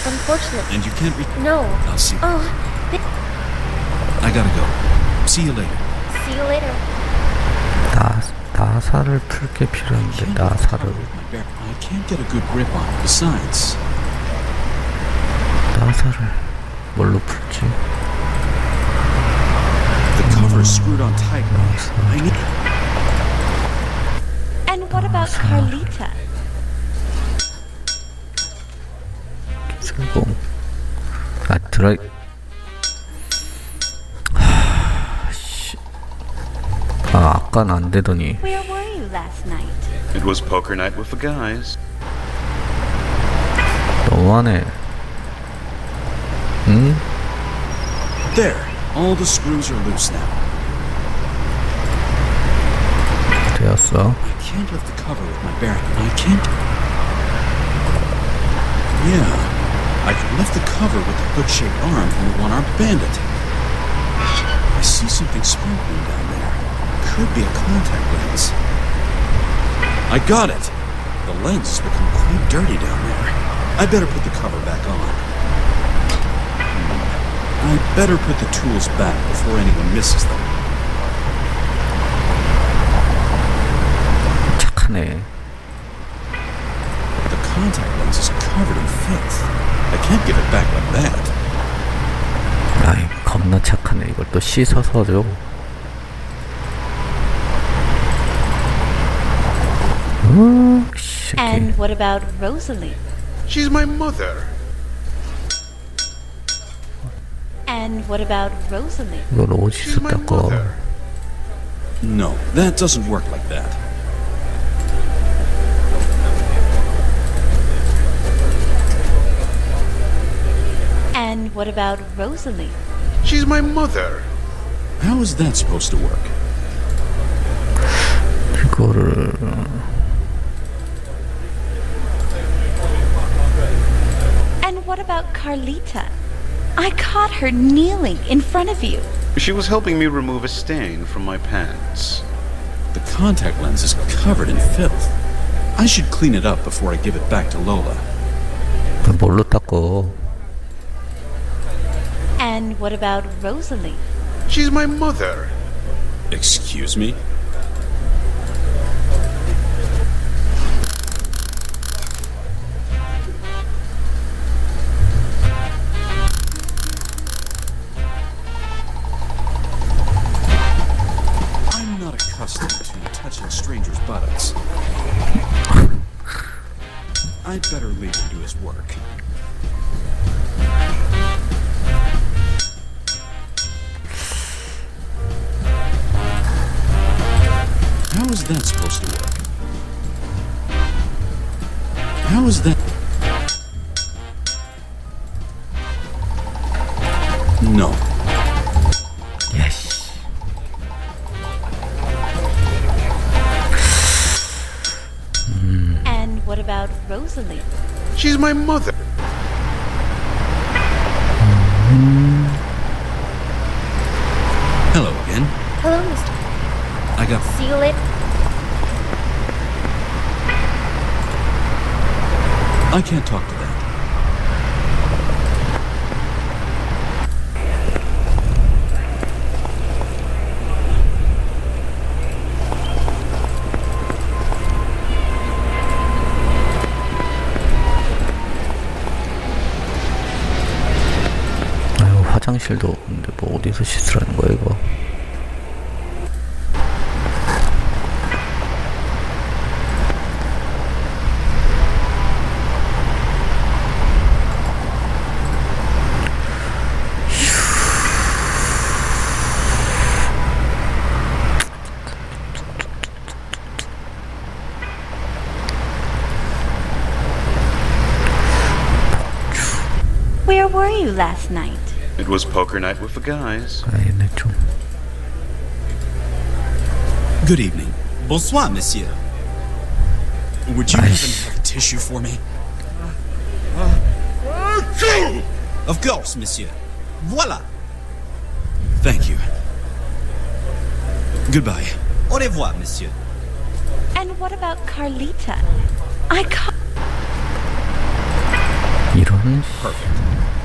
Unfortunately. And you can't No. I'll see. Oh, I gotta go. See you later. see you later. 나사를 풀 게 필요한데 나사를 I can't get a good grip on it. Besides, 나사를 뭘로 풀지? the cover is screwed on tightly. I need. And what about Carlita? 슬공 드라이 아까는 안 되더니 Where were you last night? It was poker night with the guys. 너무하네. 응? There. All the screws are loose now. 되었어. I can't lift the cover with my bare hand. I can't. Yeah. I can lift the cover with the hook-shaped arm from the one-armed bandit. I see something sparkling down there. Could be a contact lens. I got it! The lens has become quite dirty down there. I better put the cover back on. I better put the tools back before anyone misses them. 착하네. The contact lens is covered in filth. I can't give it back like that. 아이 겁나 착하네. 이걸 또 씻어서 줘. And what about Rosalie? She's my mother. And what about Rosalie? 이걸 어디서 닦어? No, that doesn't work like that. And what about Rosalie? She's my mother. How is that supposed to work? 이거를 And what about Carlita? I caught her kneeling in front of you. She was helping me remove a stain from my pants. The contact lens is covered in filth. I should clean it up before I give it back to Lola. 뭘로 닦어? And what about Rosalie? She's my mother. Excuse me? I'm not accustomed to touching strangers' buttocks. I'd better leave him to his work. How is that supposed to work? How is that? No. 야씨. And what about Rosalie? She's my mother. Hello again. Hello, Mr. I got. See you later. I can't talk to that. 아유 화장실도 없는데 뭐 어디서 씻으라는 거야 이거? Where were you last night? It was poker night with the guys. 아 얘네 좀 Good evening. Bonsoir, monsieur. Would you happen to have a tissue for me? Of course, monsieur. Voilà. Thank you. Goodbye. Au revoir, monsieur. And what about Carlita? I caught 이런 Perfect.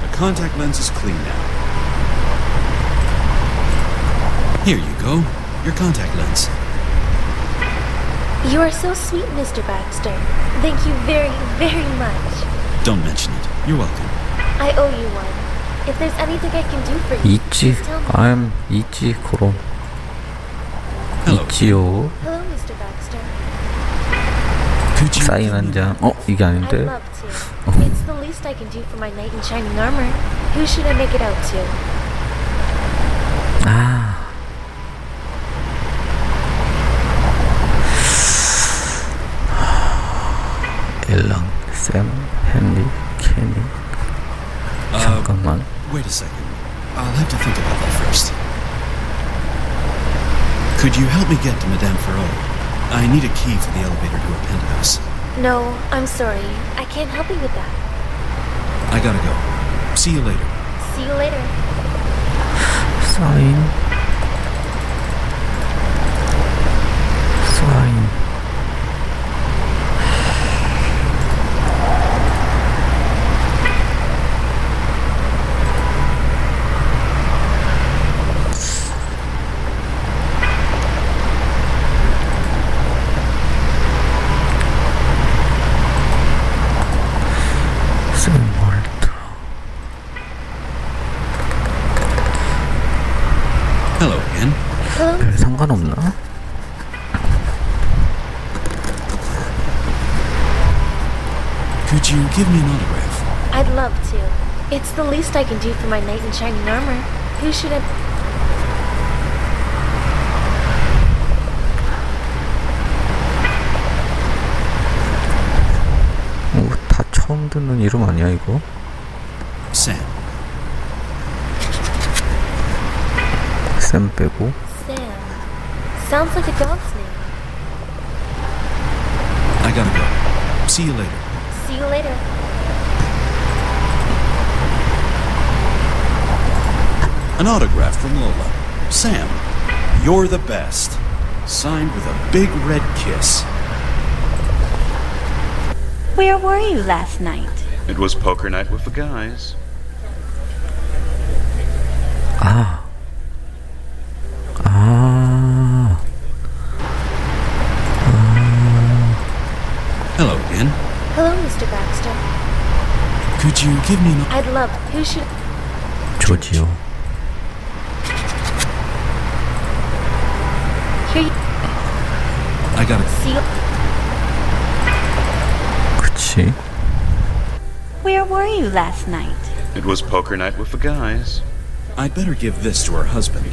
The contact lens is clean now. Here you go. Your contact lens. You are so sweet, Mr. Baxter. Thank you very, very much. Don't mention it. You're welcome. I owe you one. If there's anything I can do for you, 있지. please tell me. I'm 있지 그럼. Hello. 있지요. Hello, Mr. Baxter. Could you 사인 한 장. 이게 I'd 아닌데. love to. It's the least I can do for my knight in shining armor. Who should I make it out to? 아. 엘랑, 샘, 헨리, 케니. 잠깐만. Wait a second. I'll have to think about that first. Could you help me get to Madame Ferraud? I need a key for the elevator to her penthouse. No, I'm sorry. I can't help you with that. I gotta go. See you later. See you later. 사인. 사인. Hello again. Hello? 별 상관없나? Could you give me an autograph? I'd love to. It's the least I can do for my knight in shining armor. Who should I... 다 처음 듣는 이름 아니야 이거? Sam. 샘 빼고. Sam. Sounds like a dog's name. I gotta go. See you later. See you later. An autograph from Lola. Sam, you're the best. Signed with a big red kiss. Where were you last night? It was poker night with the guys. 아. 아. Hello again. Hello, Mr. Baxter. Could you give me an I'd love... Who should... 조지요. Here you... I gotta See you... 그치. Where were you last night? It was poker night with the guys. I'd better give this to her husband.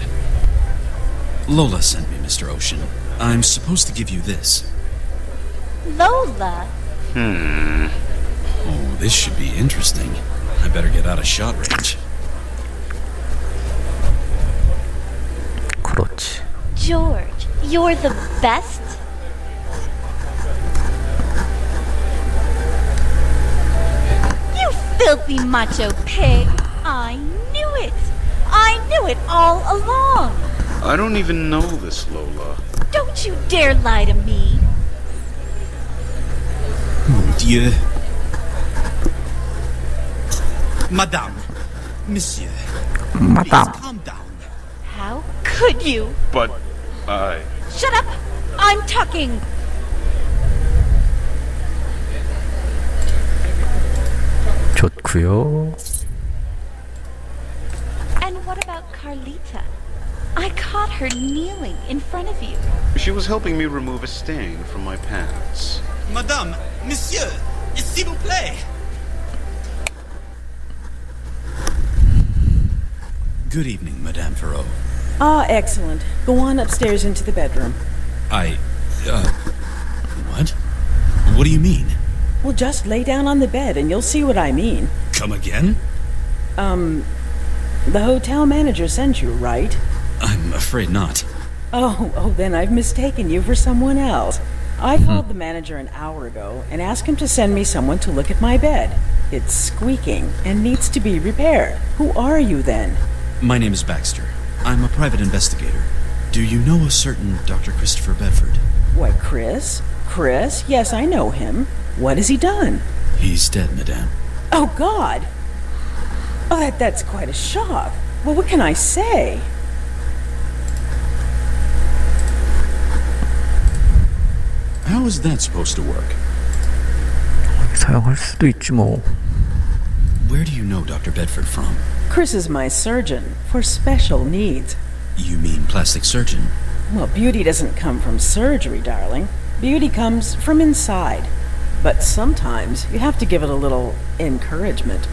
Lola sent me, Mr. Ocean. I'm supposed to give you this. Lola? Oh, this should be interesting. I better get out of shot range. 그렇지. George, you're the best? You filthy macho pig! I knew it! I knew it all along! I don't even know this Lola. Don't you dare lie to me! Mon Dieu. Madame, Monsieur, 마담. calm down. How could you? But I... Shut up! I'm talking! 좋구요. And what about Carlita? I caught her kneeling in front of you. She was helping me remove a stain from my pants. Madame, Monsieur, s'il vous plaît. Good evening, Madame Ferraud. Ah, excellent. Go on upstairs into the bedroom. What? What do you mean? Well, just lay down on the bed and you'll see what I mean. Come again? The hotel manager sent you, right? I'm afraid not. Oh, then I've mistaken you for someone else. I called the manager an hour ago and asked him to send me someone to look at my bed. It's squeaking and needs to be repaired. Who are you then? My name is Baxter. I'm a private investigator. Do you know a certain Dr. Christopher Bedford? What, Chris? Chris? Yes, I know him. What has he done? He's dead, Madame. Oh, God! Oh, that's quite a shock. Well, what can I say? How is that supposed to work? 사용할 수도 있지 뭐. Where do you know Dr. Bedford from? Chris is my surgeon for special needs. You mean plastic surgeon? Well, beauty doesn't come from surgery, darling. Beauty comes from inside. But sometimes you have to give it a little encouragement.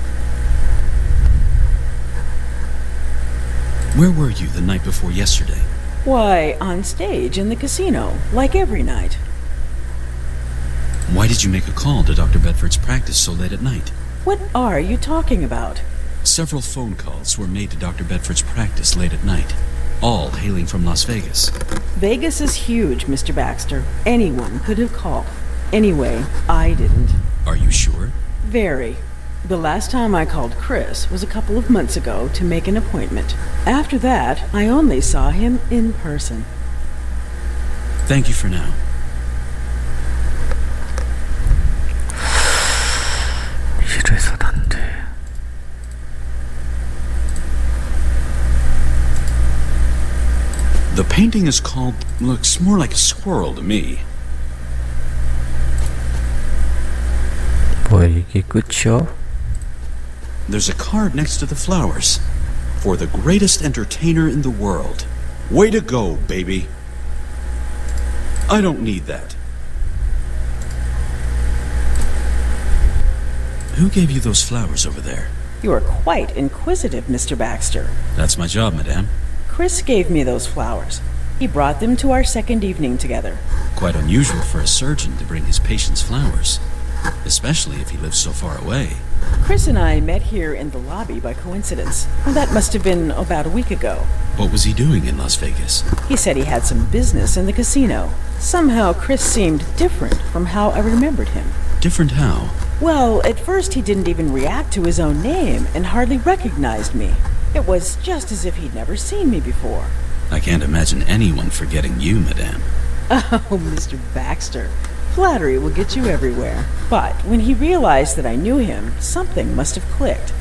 Where were you the night before yesterday? Why, on stage in the casino, like every night. Why did you make a call to Dr. Bedford's practice so late at night? What are you talking about? Several phone calls were made to Dr. Bedford's practice late at night, all hailing from Las Vegas. Vegas is huge, Mr. Baxter. Anyone could have called. Anyway, I didn't. Are you sure? Very. The last time I called Chris was a couple of months ago to make an appointment. After that, I only saw him in person. Thank you for now. 이래선 안 돼. The painting is called... looks more like a squirrel to me. 뭐야 이게 끝이야? There's a card next to the flowers. For the greatest entertainer in the world. Way to go, baby. I don't need that. Who gave you those flowers over there? You are quite inquisitive, Mr. Baxter. That's my job, madame. Chris gave me those flowers. He brought them to our second evening together. Quite unusual for a surgeon to bring his patients flowers. Especially if he lives so far away. Chris and I met here in the lobby by coincidence. That must have been about a week ago. What was he doing in Las Vegas? He said he had some business in the casino. Somehow Chris seemed different from how I remembered him. Different how? Well, at first he didn't even react to his own name and hardly recognized me. It was just as if he'd never seen me before. I can't imagine anyone forgetting you, madame. Oh, Mr. Baxter. Flattery will get you everywhere. But when he realized that I knew him, something must have clicked.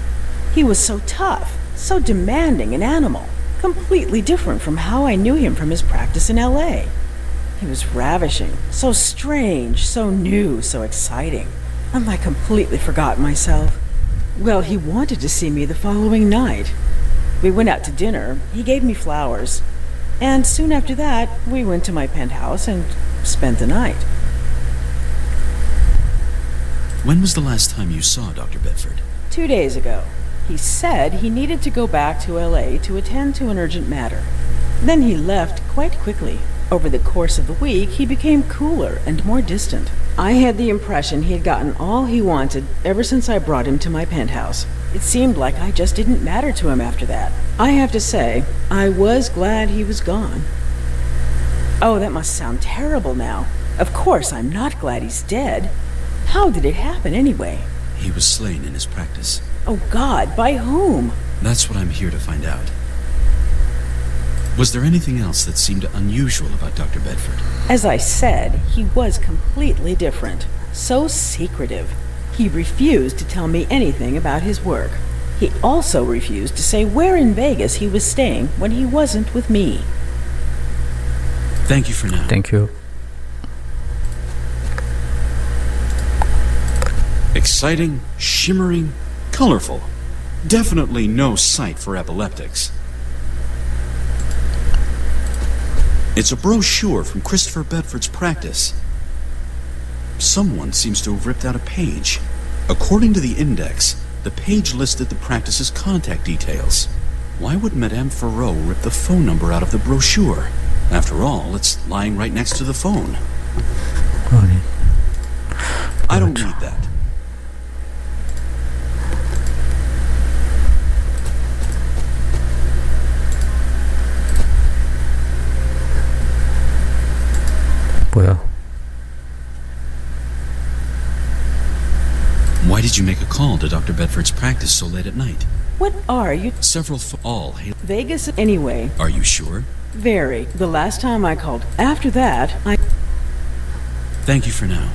He was so tough, so demanding an animal, completely different from how I knew him from his practice in L.A. He was ravishing, so strange, so new, so exciting. And I completely forgot myself. Well, he wanted to see me the following night. We went out to dinner, he gave me flowers, and soon after that, we went to my penthouse and spent the night. When was the last time you saw Dr. Bedford? 2 days ago. He said he needed to go back to L.A. to attend to an urgent matter. Then he left quite quickly. Over the course of the week, he became cooler and more distant. I had the impression he had gotten all he wanted ever since I brought him to my penthouse. It seemed like I just didn't matter to him after that. I have to say, I was glad he was gone. Oh, that must sound terrible now. Of course, I'm not glad he's dead. How did it happen anyway? He was slain in his practice. Oh, God, by whom? That's what I'm here to find out. Was there anything else that seemed unusual about Dr. Bedford? As I said, he was completely different. So secretive. He refused to tell me anything about his work. He also refused to say where in Vegas he was staying when he wasn't with me. Thank you for now. Thank you. Exciting, shimmering, colorful. Definitely no sight for epileptics. It's a brochure from Christopher Bedford's practice. Someone seems to have ripped out a page. According to the index, the page listed the practice's contact details. Why would Madame Ferreau rip the phone number out of the brochure? After all, it's lying right next to the phone. 아니, I don't need that. 뭐야? Why did you make a call to Dr. Bedford's practice so late at night? What are you? Several all. Vegas anyway. Are you sure? Very. The last time I called. After that, I... Thank you for now.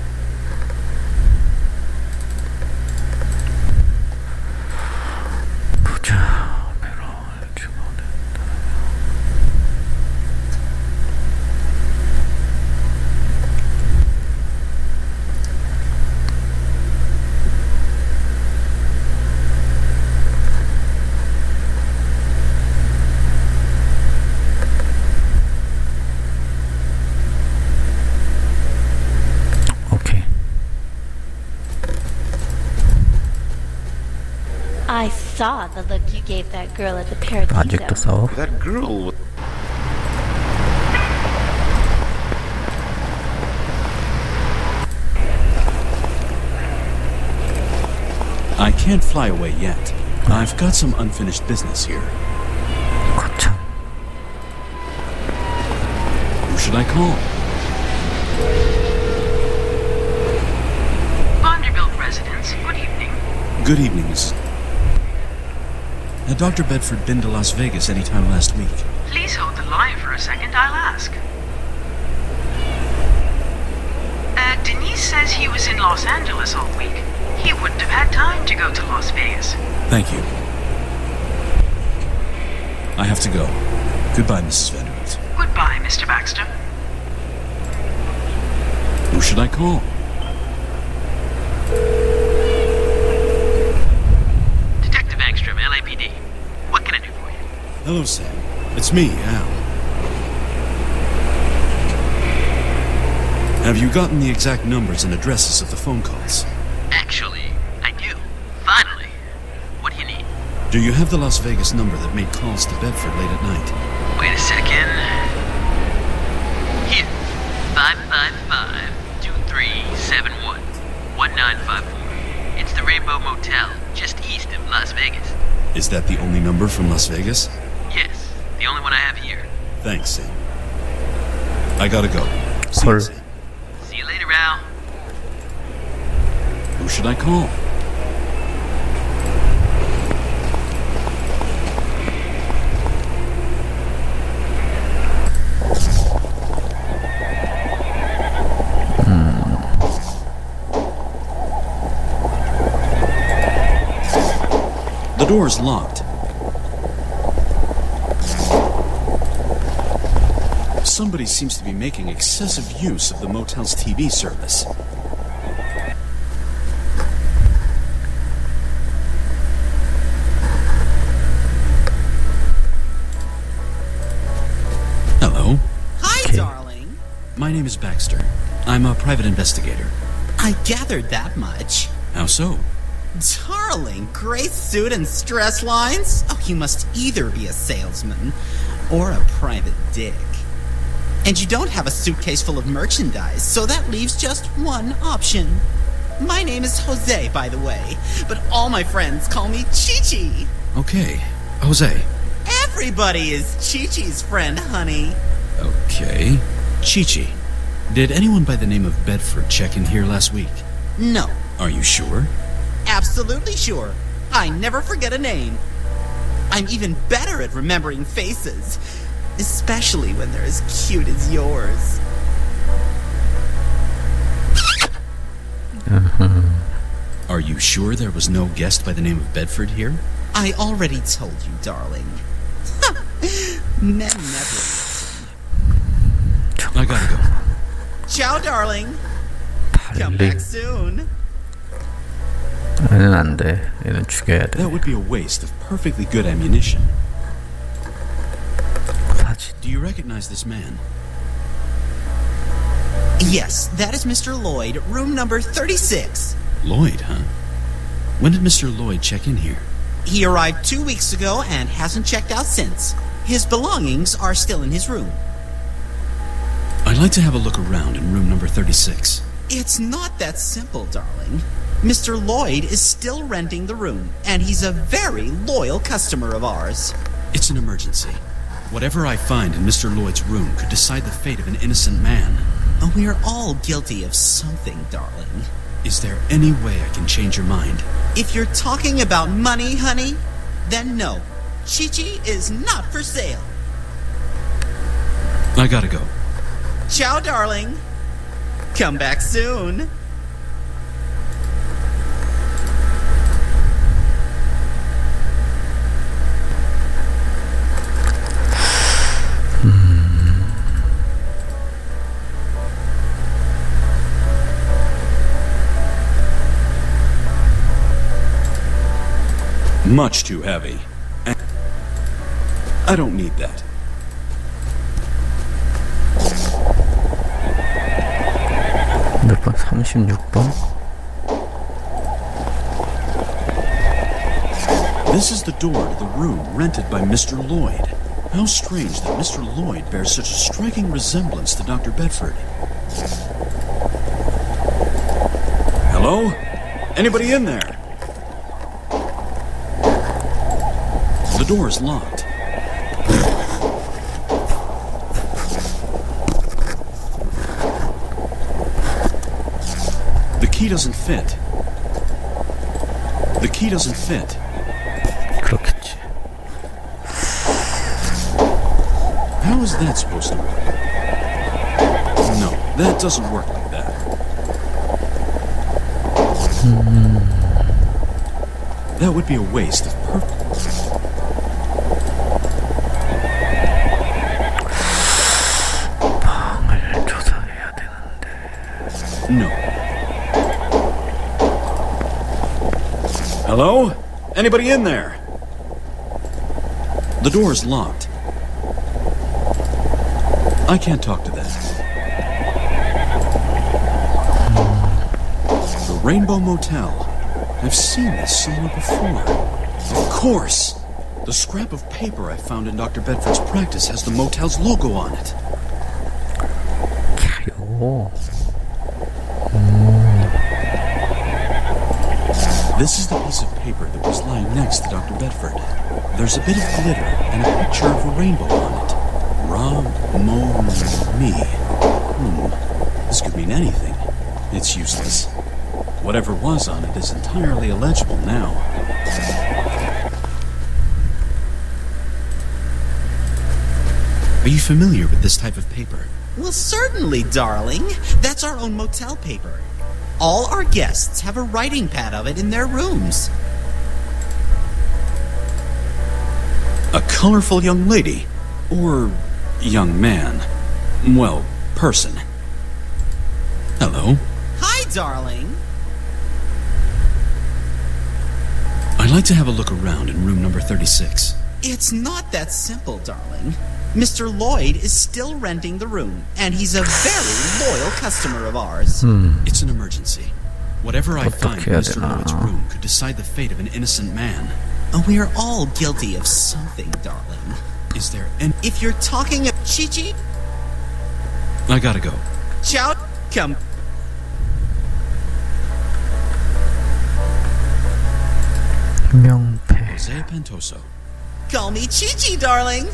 I saw the look you gave that girl at the Paradiso. 아직도 싸워? That girl was... I can't fly away yet. I've got some unfinished business here. 거참. Who should I call? Vanderbilt residence. Good evening. Good evening, Mrs. Had Dr. Bedford been to Las Vegas any time last week? Please hold the line for a second. I'll ask. Denise says he was in Los Angeles all week. He wouldn't have had time to go to Las Vegas. Thank you. I have to go. Goodbye, Mrs. Vanderbilt. Goodbye, Mr. Baxter. Who should I call? Detective Angstrom, LAPD. What can I do for you? Hello, Sam. It's me, Al. Have you gotten the exact numbers and addresses of the phone calls? Actually, I do. Finally. What do you need? Do you have the Las Vegas number that made calls to Bedford late at night? Wait a second. Here. 555-2371-1954. It's the Rainbow Motel, just east of Las Vegas. Is that the only number from Las Vegas? Yes, the only one I have here. Thanks, Sam. I gotta go. See you, 헐. Sam. See you later, Al. Who should I call? The door is locked. Somebody seems to be making excessive use of the motel's TV service. Hello. Hi, Okay. darling. My name is Baxter. I'm a private investigator. I gathered that much. How so? Darling, gray suit and stress lines? Oh, you must either be a salesman or a private dick. And you don't have a suitcase full of merchandise, so that leaves just one option. My name is Jose, by the way, but all my friends call me Chi-Chi. Okay. Jose. Everybody is Chi-Chi's friend, honey. Okay. Chi-Chi. Did anyone by the name of Bedford check in here last week? No, Are you sure? absolutely sure. I never forget a name. I'm even better at remembering faces, especially when they're as cute as yours. Are you sure there was no guest by the name of Bedford here? I already told you, darling. Men never listen. I gotta go. Ciao, darling. Come 달리. back soon. 얘는 안 돼. 얘는 죽여야 돼. That would be a waste of perfectly good ammunition. 사진. Do you recognize this man? Yes, that is Mr. Lloyd, room number 36. Lloyd, huh? When did Mr. Lloyd check in here? He arrived 2 weeks ago and hasn't checked out since. His belongings are still in his room. I'd like to have a look around in room number 36. It's not that simple, darling. Mr. Lloyd is still renting the room, and he's a very loyal customer of ours. It's an emergency. Whatever I find in Mr. Lloyd's room could decide the fate of an innocent man. We're all guilty of something, darling. Is there any way I can change your mind? If you're talking about money, honey, then no. Chi-Chi is not for sale. I gotta go. Ciao, darling. Come back soon. Much too heavy. I don't need that. 몇 번? 36번? This is the door to the room rented by Mr. Lloyd. How strange that Mr. Lloyd bears such a striking resemblance to Dr. Bedford. Hello? Anybody in there? The door is locked. The key doesn't fit. The key doesn't fit. 그렇겠지. How is that supposed to work? No, that doesn't work like that. That would be a waste of 방을 조사해야 되는데. No. Hello? Anybody in there? The door is locked. I can't talk to that. The Rainbow Motel. I've seen this somewhere before. Of course! The scrap of paper I found in Dr. Bedford's practice has the motel's logo on it. 요. This is the piece of paper that was lying next to Dr. Bedford. There's a bit of glitter and a picture of a rainbow on it. Ra-mo-me. This could mean anything. It's useless. Whatever was on it is entirely illegible now. Are you familiar with this type of paper? Well, certainly, darling. That's our own motel paper. All our guests have a writing pad of it in their rooms. A colorful young lady. Or young man. Well, person. Hello. Hi, darling. I'd like to have a look around in room number 36. It's not that simple, darling. Mr. Lloyd is still renting the room, and he's a very loyal customer of ours. It's an emergency. Whatever I find in 해야 Mr. 되나? Lloyd's room could decide the fate of an innocent man. We are all guilty of something, darling. Is there any... If you're talking of Chi-Chi, I gotta go. Chow, come. 명패. Jose Pantoso. Call me Chi-Chi, darling.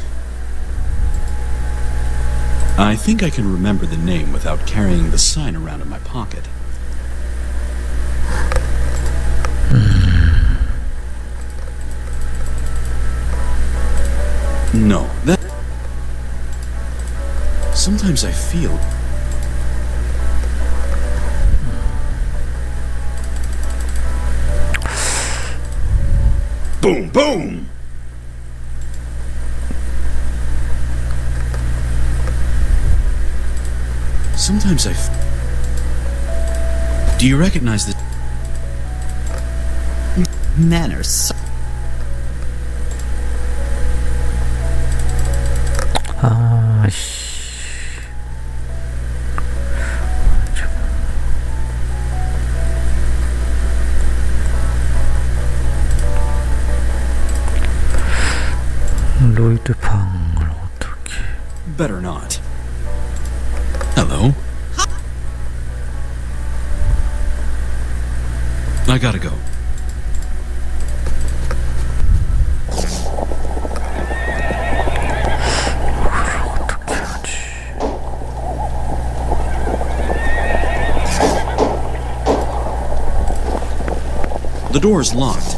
I think I can remember the name without carrying the sign around in my pocket. No, that... Sometimes I feel... Boom, boom! Sometimes Do you recognize the... Manners. 아씨. 로이드 방을 어떻게? Better not. Hello? I gotta go. 어떻게 하지? The door's locked.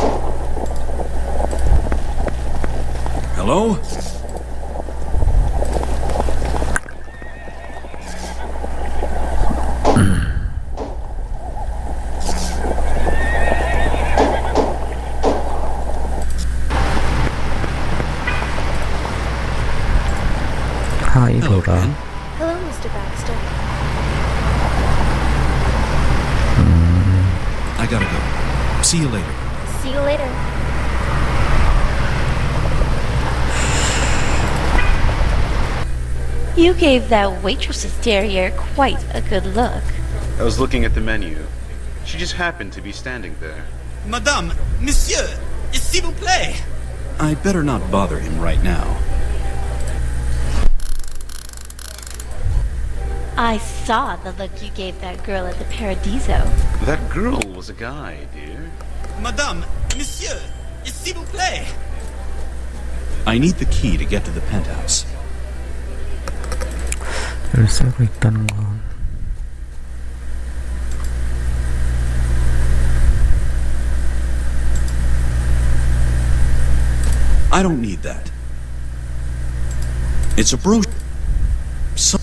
Hello? 하이 Hello, 로라. Ken. Hello, Mr. Baxter. I gotta go. See you later. See you later. You gave that waitress's derriere quite a good look. I was looking at the menu. She just happened to be standing there. Madame, Monsieur, s'il s'il vous plaît. I better not bother him right now. I saw the look you gave that girl at the Paradiso. That girl was a guy, dear. Madame, monsieur, s'il vous plaît. I need the key to get to the penthouse. 열쇠가 있다는 건 I don't need that. It's a brochure. So,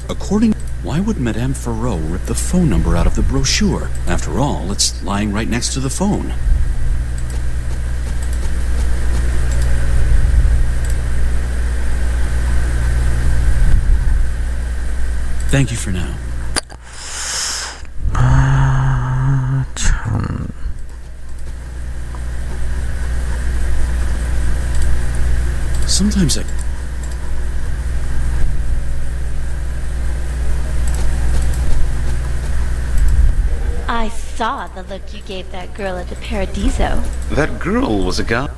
why would Madame Ferrot rip the phone number out of the brochure? After all, it's lying right next to the phone. Thank you for now. 참. Sometimes I saw the look you gave that girl at the Paradiso. That girl was a guy.